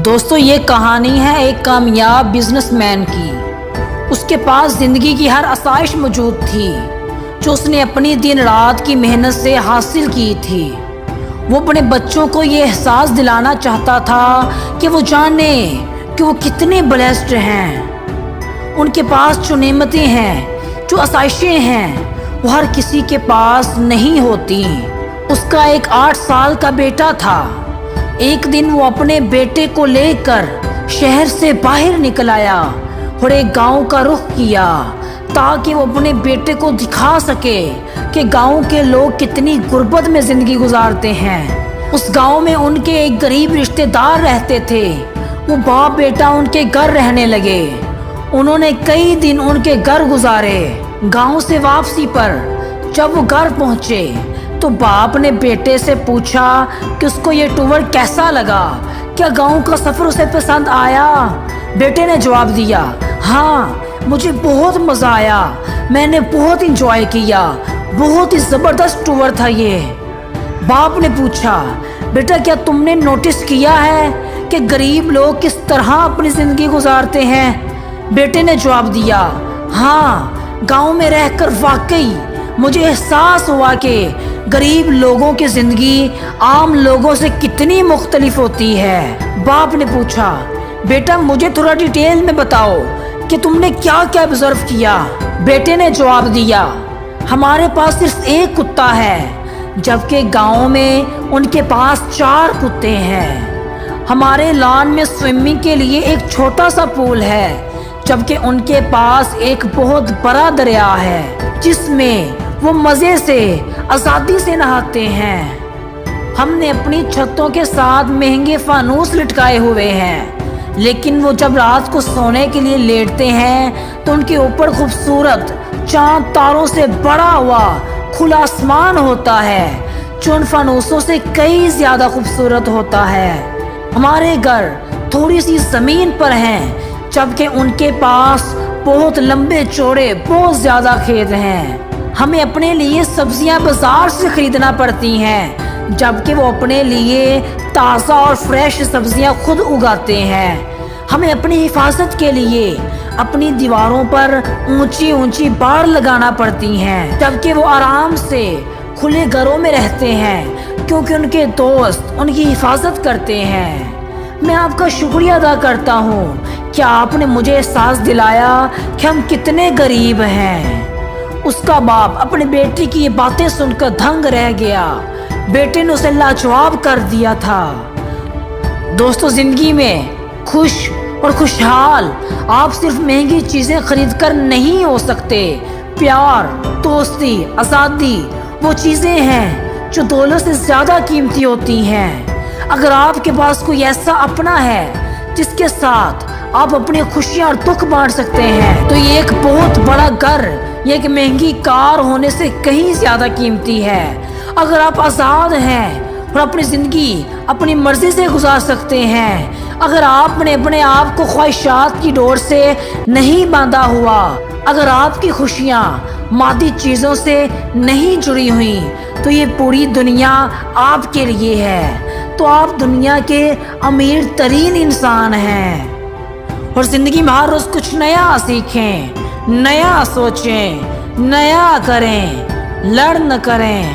دوستو یہ کہانی ہے ایک کامیاب بزنس مین کی۔ اس کے پاس زندگی کی ہر آسائش موجود تھی جو اس نے اپنی دن رات کی محنت سے حاصل کی تھی۔ وہ اپنے بچوں کو یہ احساس دلانا چاہتا تھا کہ وہ جانے کہ وہ کتنے بلیسڈ ہیں۔ ان کے پاس جو نعمتیں ہیں، جو آسائشیں ہیں، وہ ہر کسی کے پاس نہیں ہوتی۔ اس کا ایک 8 سال کا بیٹا تھا۔ ایک دن وہ اپنے بیٹے کو لے کر شہر سے باہر نکل آیا اور ایک گاؤں کا رخ کیا تاکہ وہ اپنے بیٹے کو دکھا سکے کہ گاؤں کے لوگ کتنی غربت میں زندگی گزارتے ہیں۔ اس گاؤں میں ان کے ایک غریب رشتہ دار رہتے تھے۔ وہ باپ بیٹا ان کے گھر رہنے لگے۔ انہوں نے کئی دن ان کے گھر گزارے۔ گاؤں سے واپسی پر جب وہ گھر پہنچے تو باپ نے بیٹے سے پوچھا کہ اس کو یہ ٹور کیسا لگا، کیا گاؤں کا سفر اسے پسند آیا؟ بیٹے نے جواب دیا، ہاں مجھے بہت مزہ آیا، میں نے بہت انجوائے کیا، بہت ہی زبردست ٹور تھا یہ۔ باپ نے پوچھا، بیٹا کیا تم نے نوٹس کیا ہے کہ غریب لوگ کس طرح اپنی زندگی گزارتے ہیں؟ بیٹے نے جواب دیا، ہاں گاؤں میں رہ کر واقعی مجھے احساس ہوا کہ غریب لوگوں کی زندگی عام لوگوں سے کتنی مختلف ہوتی ہے۔ باپ نے پوچھا، بیٹا مجھے تھوڑا ڈیٹیل میں بتاؤ کہ تم نے کیا کیا آبزرو کیا؟ بیٹے نے جواب دیا، ہمارے پاس صرف ایک کتا ہے جبکہ گاؤں میں ان کے پاس 4 کتے ہیں۔ ہمارے لان میں سوئمنگ کے لیے ایک چھوٹا سا پول ہے جبکہ ان کے پاس ایک بہت بڑا دریا ہے جس میں وہ مزے سے آزادی سے نہاتے ہیں۔ ہم نے اپنی چھتوں کے ساتھ مہنگے فانوس لٹکائے ہوئے ہیں، لیکن وہ جب رات کو سونے کے لیے لیٹتے ہیں تو ان کے اوپر خوبصورت چاند تاروں سے بڑا ہوا کھلا آسمان ہوتا ہے جو ان فانوسوں سے کئی زیادہ خوبصورت ہوتا ہے۔ ہمارے گھر تھوڑی سی زمین پر ہیں جبکہ ان کے پاس بہت لمبے چوڑے بہت زیادہ کھیت ہیں۔ ہمیں اپنے لیے سبزیاں بازار سے خریدنا پڑتی ہیں جبکہ وہ اپنے لیے تازہ اور فریش سبزیاں خود اگاتے ہیں۔ ہمیں اپنی حفاظت کے لیے اپنی دیواروں پر اونچی اونچی باڑ لگانا پڑتی ہیں جبکہ وہ آرام سے کھلے گھروں میں رہتے ہیں کیونکہ ان کے دوست ان کی حفاظت کرتے ہیں۔ میں آپ کا شکریہ ادا کرتا ہوں کہ آپ نے مجھے احساس دلایا کہ ہم کتنے غریب ہیں۔ اس کا باپ اپنے بیٹے کی یہ باتیں سن کر دھنگ رہ گیا۔ بیٹے نے اسے لاجواب کر دیا تھا۔ دوستو زندگی میں خوش اور خوشحال آپ صرف مہنگی چیزیں خرید کر نہیں ہو سکتے۔ پیار، دوستی، آزادی وہ چیزیں ہیں جو دولت سے زیادہ قیمتی ہوتی ہیں۔ اگر آپ کے پاس کوئی ایسا اپنا ہے جس کے ساتھ آپ اپنی خوشیاں اور دکھ بانٹ سکتے ہیں تو یہ ایک بہت بڑا گھر، یہ ایک مہنگی کار ہونے سے کہیں زیادہ قیمتی ہے۔ اگر آپ آزاد ہیں اور اپنی زندگی اپنی مرضی سے گزار سکتے ہیں، اگر آپ نے اپنے آپ کو خواہشات کی ڈور سے نہیں باندھا ہوا، اگر آپ کی خوشیاں مادی چیزوں سے نہیں جڑی ہوئیں تو یہ پوری دنیا آپ کے لیے ہے، تو آپ دنیا کے امیر ترین انسان ہیں۔ اور زندگی میں ہر روز کچھ نیا سیکھیں، نیا سوچیں، نیا کریں، لڑ نہ کریں۔